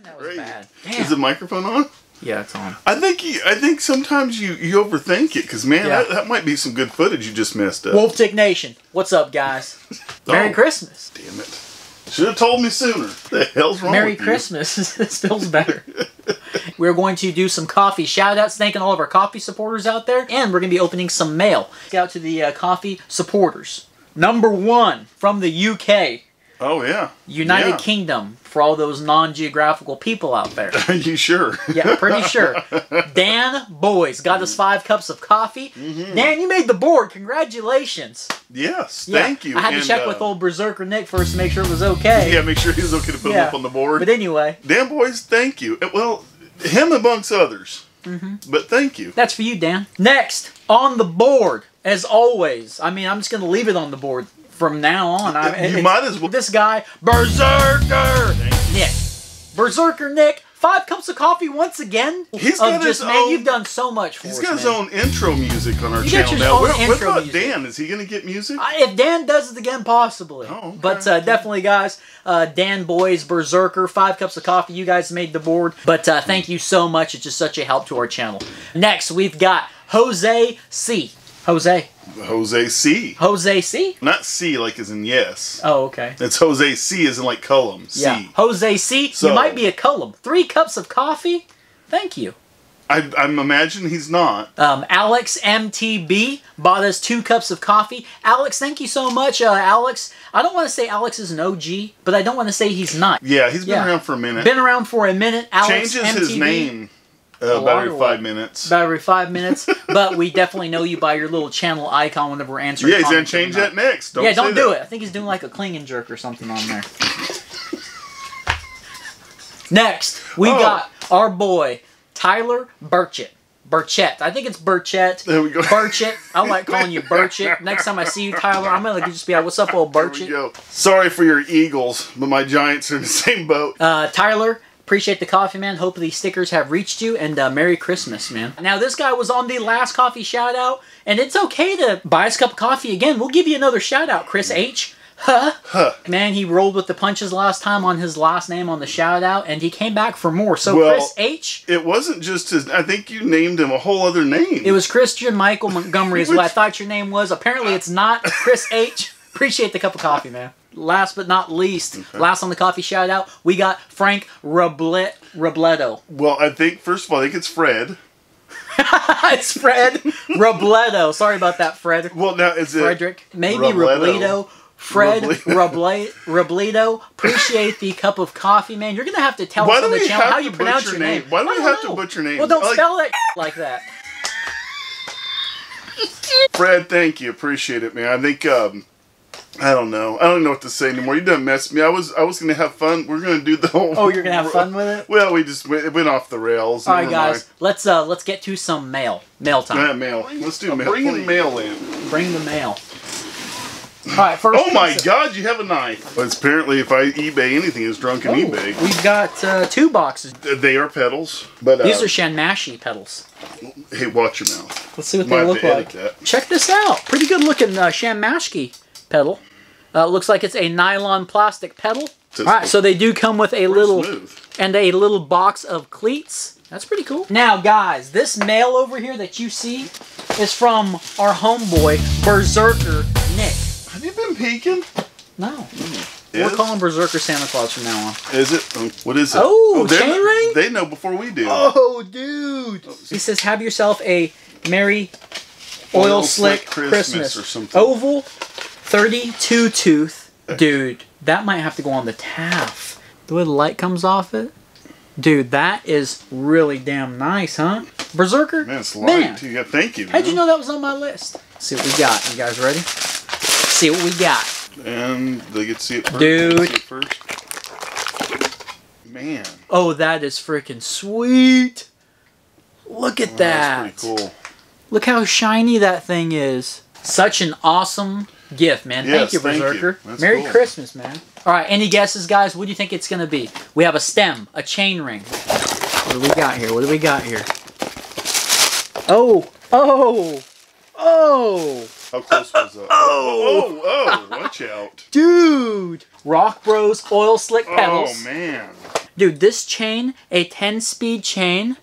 That was bad. Damn. Is the microphone on? Yeah, it's on. I think sometimes you overthink it, because man, that might be some good footage you just missed. Wolf Tick Nation, what's up, guys? Merry Christmas. Damn it! Should have told me sooner. The hell's wrong Merry with Christmas. This feels better. We're going to do some coffee shout-outs, thanking all of our coffee supporters out there, and we're going to be opening some mail. Out to the coffee supporters. Number 1 from the UK. Oh, yeah. United Kingdom, for all those non-geographical people out there. Are you sure? Yeah, pretty sure. Dan Boys got us 5 cups of coffee. Dan, you made the board. Congratulations. Yes, thank you. I had to check with old Berserker Nick first to make sure it was okay. Yeah, make sure he was okay to put him up on the board. But anyway. Dan Boys, thank you. Well, him amongst others. But thank you. That's for you, Dan. Next, on the board, as always. I mean, I'm just going to leave it on the board from now on. You might as well. This guy, Berserker Nick. Berserker Nick, 5 cups of coffee once again. He's got his own. You've done so much for us. He's got his own intro music on our You channel got your now. own What intro about music. Dan? Is he going to get music? If Dan does it again, possibly. Oh, okay. But definitely, guys, Dan Boys, Berserker, 5 cups of coffee. You guys made the board. But thank you so much. It's just such a help to our channel. Next, we've got Jose C. Jose C. Jose C? Not C like as in yes. Oh, okay. It's Jose C as in like Cullum. C. Yeah. Jose C. So, you might be a Cullum. 3 cups of coffee? Thank you. I'm imagining he's not. Alex MTB bought us 2 cups of coffee. Alex, thank you so much. Alex, I don't want to say Alex is an OG, but I don't want to say he's not. Yeah, he's been around for a minute. Been around for a minute. Alex Changes MTB. his name about every 5 minutes. About every 5 minutes. But we definitely know you by your little channel icon whenever we're answering. Yeah, he's going to change that next. Don't do it. I think he's doing like a Klingon jerk or something on there. Next, we got our boy, Tyler Burchett. Burchett. I think it's Burchett. There we go. Burchett. I like calling you Burchett. Next time I see you, Tyler, I'm going to just be like, what's up, old Burchett? There we go. Sorry for your Eagles, but my Giants are in the same boat. Tyler, appreciate the coffee, man. Hope these stickers have reached you, and Merry Christmas, man. Now, this guy was on the last coffee shout-out, and it's okay to buy us a cup of coffee again. We'll give you another shout-out, Chris H. Man, he rolled with the punches last time on his last name on the shout-out, and he came back for more. So, Chris H. It wasn't just his... I think you named him a whole other name. It was Christian Michael Montgomery is what I thought your name was. Apparently, it's not. Chris H. Appreciate the cup of coffee, man. Last but not least, last on the coffee shout-out, we got Frank Robledo. Well, I think, first of all, I think it's Fred. It's Fred Robledo. Sorry about that, Fred. Well, now, is it... Frederick. Maybe Robledo. Fred Robledo. Appreciate the cup of coffee, man. You're going to have to tell us on the channel how you pronounce your name. Why do we have to butcher names? Well, don't spell that like that. Fred, thank you. Appreciate it, man. I think... I don't know. I don't know what to say anymore. You done messed me. I was going to have fun. We're going to do the whole... Oh, you're going to have fun with it? Well, it went off the rails. All right, guys. Let's get to some mail. Mail time. Yeah, mail. Let's do mail. Bring the mail in. Bring the mail. All right, first. Oh my God! You have a knife. Well, apparently, if I eBay anything, it's drunken eBay. We've got 2 boxes. They are pedals, but these are Shanmashi pedals. Hey, watch your mouth. Let's see what they look like. Check this out. Pretty good looking Shanmashi pedal. Looks like it's a nylon plastic pedal. All right, so they do come with a little box of cleats. That's pretty cool. Now, guys, this mail over here that you see is from our homeboy Berserker Nick. Have you been peeking? No. We're calling Berserker Santa Claus from now on. Is it? What is it? Oh, chain ring? They know before we do. Oh, dude. He says, have yourself a Merry Oil Slick Christmas or something. Oval 32 tooth. Dude, that might have to go on the taff. The way the light comes off it. Dude, that is really damn nice, huh? Berserker? Man, it's light too. Yeah, thank you. How'd you know that was on my list? Let's see what we got. You guys ready? See what we got. And they get to see it first. Dude. See it first. Man. Oh, that is freaking sweet. Look at that. That's pretty cool. Look how shiny that thing is. Such an awesome gift, man. Yes, thank you, Berserker. That's Merry cool. Christmas, man. All right, any guesses, guys? What do you think it's going to be? We have a stem, a chain ring. What do we got here? What do we got here? Oh, oh, oh. How close was that? Oh, watch out. Dude. Rock Bros Oil Slick pedals. Oh, man. Dude, this chain, a 10-speed chain,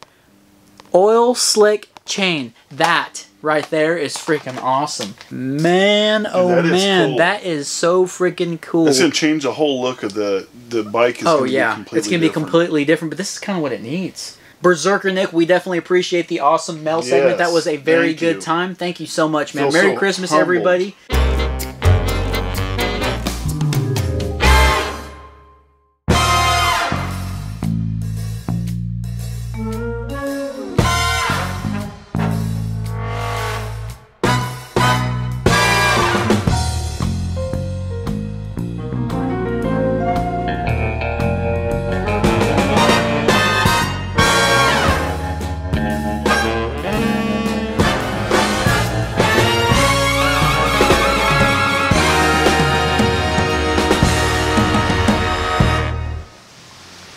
oil slick chain, that right there is freaking awesome. Man, oh man, cool. That is so freaking cool. It's going to change the whole look of the bike. Is oh yeah, it's going to be completely different, but this is kind of what it needs. Berserker Nick, we definitely appreciate the awesome mail segment. That was a very good time. Thank you so much, man. Merry Christmas, everybody.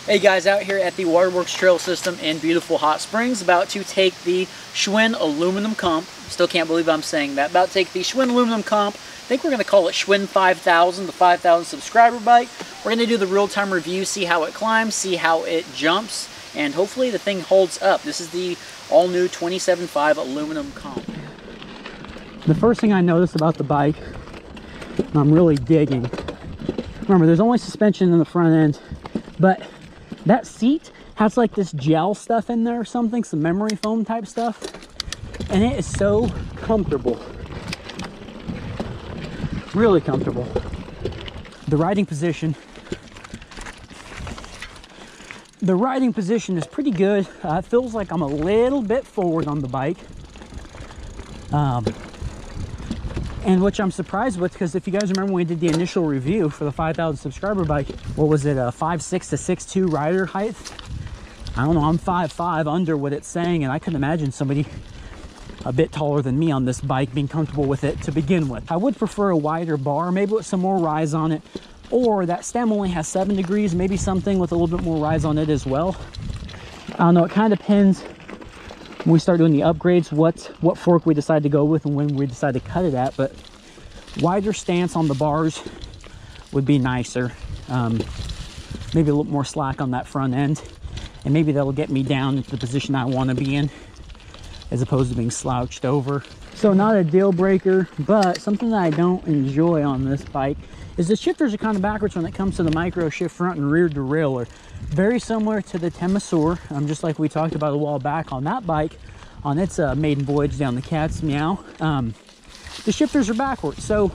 Hey guys, out here at the Waterworks Trail System in beautiful Hot Springs, about to take the Schwinn aluminum comp. Still can't believe I'm saying that. About to take the Schwinn aluminum comp. I think we're going to call it Schwinn 5000, the 5,000 subscriber bike. We're going to do the real-time review, see how it climbs, see how it jumps, and hopefully the thing holds up. This is the all-new 27.5 aluminum comp. The first thing I noticed about the bike, and I'm really digging, remember there's only suspension in the front end, but that seat has like this gel stuff in there or something, some memory foam type stuff, and it is so comfortable. Really comfortable. The riding position is pretty good. It feels like I'm a little bit forward on the bike. And which I'm surprised with, because if you guys remember when we did the initial review for the 5,000 subscriber bike, what was it, a 5'6" to 6'2" rider height? I don't know, I'm 5'5", under what it's saying, and I couldn't imagine somebody a bit taller than me on this bike being comfortable with it to begin with. I would prefer a wider bar, maybe with some more rise on it, or that stem only has 7 degrees, maybe something with a little bit more rise on it as well. I don't know, it kind of depends when we start doing the upgrades, what fork we decide to go with and when we decide to cut it at, but wider stance on the bars would be nicer. Maybe a little more slack on that front end, and maybe that'll get me down into the position I want to be in as opposed to being slouched over. So not a deal breaker, but something that I don't enjoy on this bike is the shifters are kind of backwards when it comes to the micro shift front and rear derailleur. Very similar to the Temesor, just like we talked about a while back on that bike, on its maiden voyage down the Cat's Meow. The shifters are backwards, so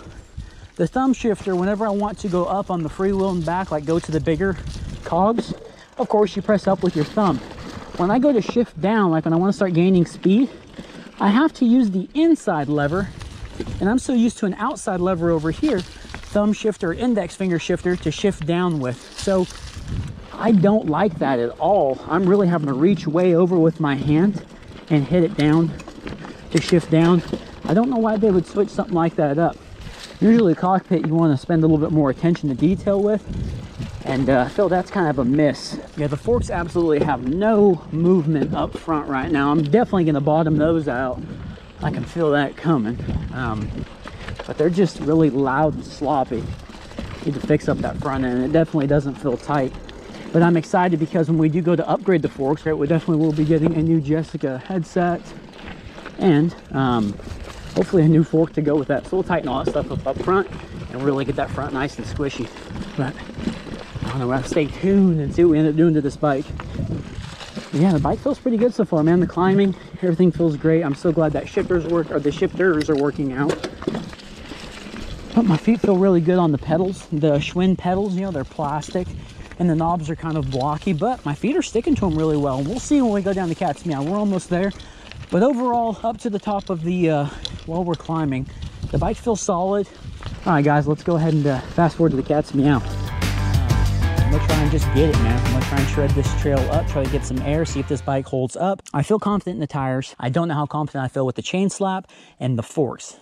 the thumb shifter, whenever I want to go up on the freewheel and back, like go to the bigger cogs, of course you press up with your thumb. When I go to shift down, like when I want to start gaining speed, I have to use the inside lever, and I'm so used to an outside lever over here, thumb shifter, index finger shifter, to shift down with. So I don't like that at all. I'm really having to reach way over with my hand and hit it down to shift down. I don't know why they would switch something like that up. Usually cockpit you want to spend a little bit more attention to detail with, and I feel that's kind of a miss. Yeah, the forks absolutely have no movement up front right now. I'm definitely going to bottom those out. I can feel that coming. But they're just really loud and sloppy. Need to fix up that front end. It definitely doesn't feel tight. But I'm excited because when we do go to upgrade the forks, right, we definitely will be getting a new Jessica headset and hopefully a new fork to go with that. So we'll tighten all that stuff up front and really get that front nice and squishy. But I don't know, we'll have to stay tuned and see what we end up doing to this bike. But yeah, the bike feels pretty good so far, man. The climbing, everything feels great. I'm so glad that the shifters are working out. But my feet feel really good on the pedals. The Schwinn pedals, you know, they're plastic and the knobs are kind of blocky, but my feet are sticking to them really well. We'll see when we go down the Cat's Meow. We're almost there. But overall, up to the top of the, while we're climbing, the bike feels solid. All right, guys, let's go ahead and fast forward to the Cat's Meow. I'm gonna try and just get it, man. I'm gonna try and shred this trail up, try to get some air, see if this bike holds up. I feel confident in the tires. I don't know how confident I feel with the chain slap and the forks.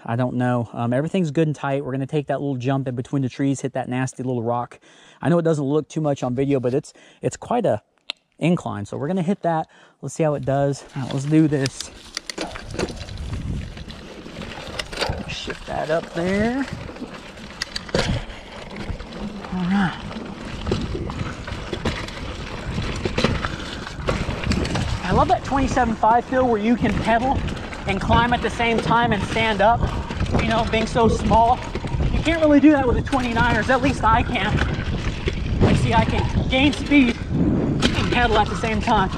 I don't know. Everything's good and tight. We're going to take that little jump in between the trees, hit that nasty little rock. I know it doesn't look too much on video, but it's quite a incline. So we're going to hit that. Let's see how it does. All right, let's do this. Shift that up there. All right. love that 27.5 feel where you can pedal and climb at the same time and stand up, you know, being so small. You can't really do that with the 29ers, at least I can. You see, I can gain speed and pedal at the same time.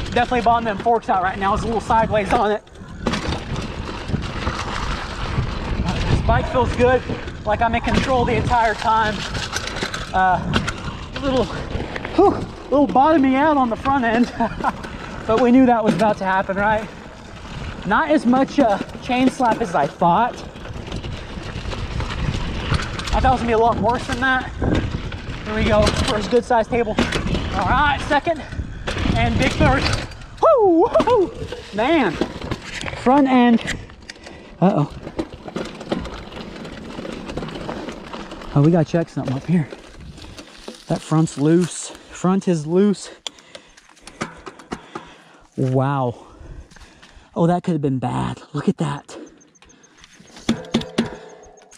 Definitely bottom them forks out right now. It's a little sideways on it. This bike feels good, like I'm in control the entire time. Little bottoming out on the front end, but we knew that was about to happen, right? Not as much chain slap as I thought. I thought it was gonna be a lot worse than that. Here we go, first good sized table. All right, second, and big third. Woo, woo, man. Front end. Uh-oh. Oh, we gotta check something up here. That front's loose. Front is loose. Wow. Oh, that could have been bad. Look at that.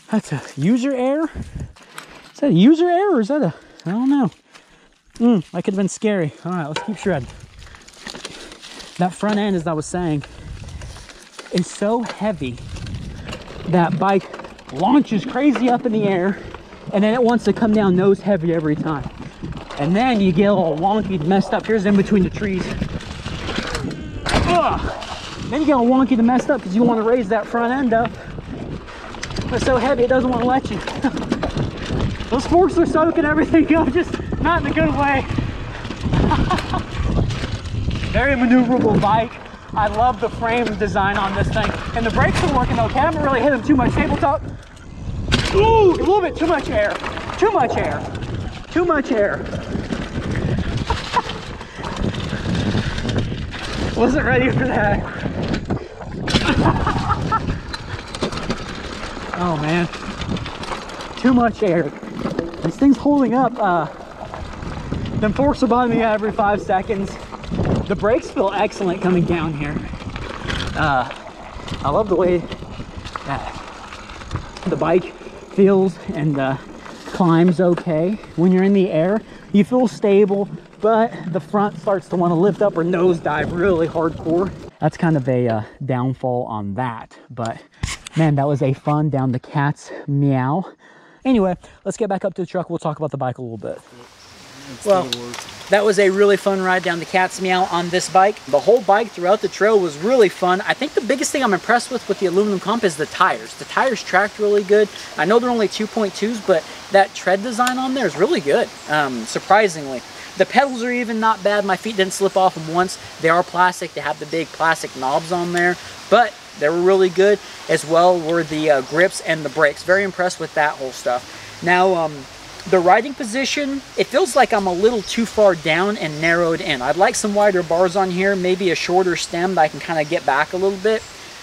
That's a user error? Is that a user error or is that a, I don't know. That could have been scary. All right, let's keep shredding. That front end, as I was saying, is so heavy. That bike launches crazy up in the air and then it wants to come down nose heavy every time. And then you get all wonky, messed up. Here's in between the trees. Ugh. Then you get all wonky and messed up because you want to raise that front end up. But it's so heavy, it doesn't want to let you. Those forks are soaking everything up, just not in a good way. Very maneuverable bike. I love the frame design on this thing. And the brakes are working okay. I haven't really hit them too much. Tabletop. Ooh, a little bit too much air. Too much air. Too much air. Wasn't ready for that. Oh man. Too much air. This thing's holding up. Them forks are bottoming out every 5 seconds. The brakes feel excellent coming down here. I love the way the bike feels and climbs okay. When you're in the air, you feel stable, but the front starts to want to lift up or nosedive really hardcore. That's kind of a downfall on that, but man, that was a fun down the cat's meow. Anyway, let's get back up to the truck. We'll talk about the bike a little bit. Well, that was a really fun ride down the cat's meow on this bike. The whole bike throughout the trail was really fun. I think the biggest thing I'm impressed with the aluminum comp is the tires. The tires tracked really good. I know they're only 2.2s, but that tread design on there is really good, surprisingly. The pedals are even not bad. My feet didn't slip off them once. They are plastic. They have the big plastic knobs on there, but they were really good, as well were the grips and the brakes. Very impressed with that whole stuff. Now, the riding position, it feels like I'm a little too far down and narrowed in. I'd like some wider bars on here, maybe a shorter stem that I can kind of get back a little bit.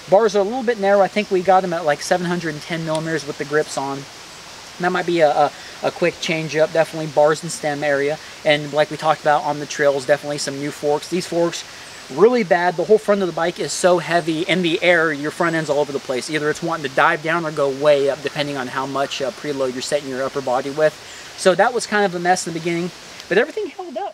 Bars are a little bit narrow. I think we got them at like 710 millimeters with the grips on. That might be a quick change up, definitely bars and stem area. And like we talked about on the trails, definitely some new forks. These forks, really bad. The whole front of the bike is so heavy in the air, your front end's all over the place. Either it's wanting to dive down or go way up, depending on how much preload you're setting your upper body with. So that was kind of a mess in the beginning, but everything held up.